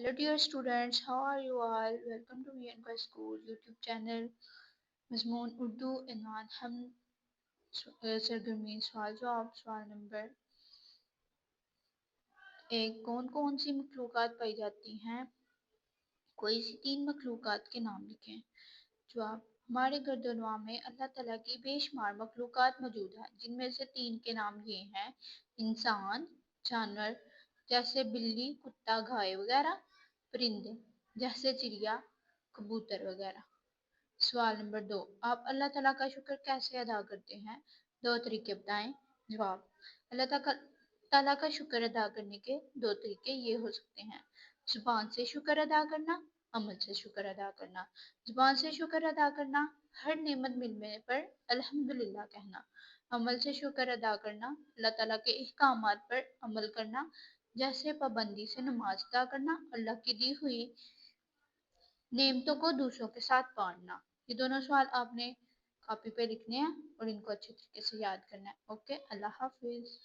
Hello dear students, how are you all? Welcome to VNK School YouTube channel. मजमून उर्दू इनवान हम सरगर्मी सवाल जवाब सवाल नंबर एक। कौन कौन सी मखलूक़ात पाई जाती हैं? कोई सी तीन मखलूक़ात के नाम लिखें। जवाब, हमारे गर्दनवा में अल्लाह ताला की बेशुमार मखलूक़ात मौजूद हैं, जिनमें से तीन के नाम ये हैं: इंसान, जानवर जैसे बिल्ली, कुत्ता, गाय वगैरह, परिंदे जैसे चिड़िया, कबूतर वगैरह। सवाल नंबर 2, आप अल्लाह ताला का शुक्र कैसे अदा करते हैं? दो तरीके बताएं। जवाब, अल्लाह ताला का शुक्र अदा करने के दो तरीके ये हो सकते हैं: जुबान से शुक्र अदा करना, अमल से शुक्र अदा करना। जुबान से शुक्र अदा करना, हर नेमत मिलने पर अल्हम्दुलिल्लाह कहना। अमल से शुक्र अदा करना, अल्लाह ताला के अहकामात पर अमल करना, जैसे पाबंदी से नमाज अदा करना, अल्लाह की दी हुई नेमतों को दूसरों के साथ बांटना। ये दोनों सवाल आपने कॉपी पे लिखने हैं और इनको अच्छे तरीके से याद करना है। ओके, अल्लाह हाफिज।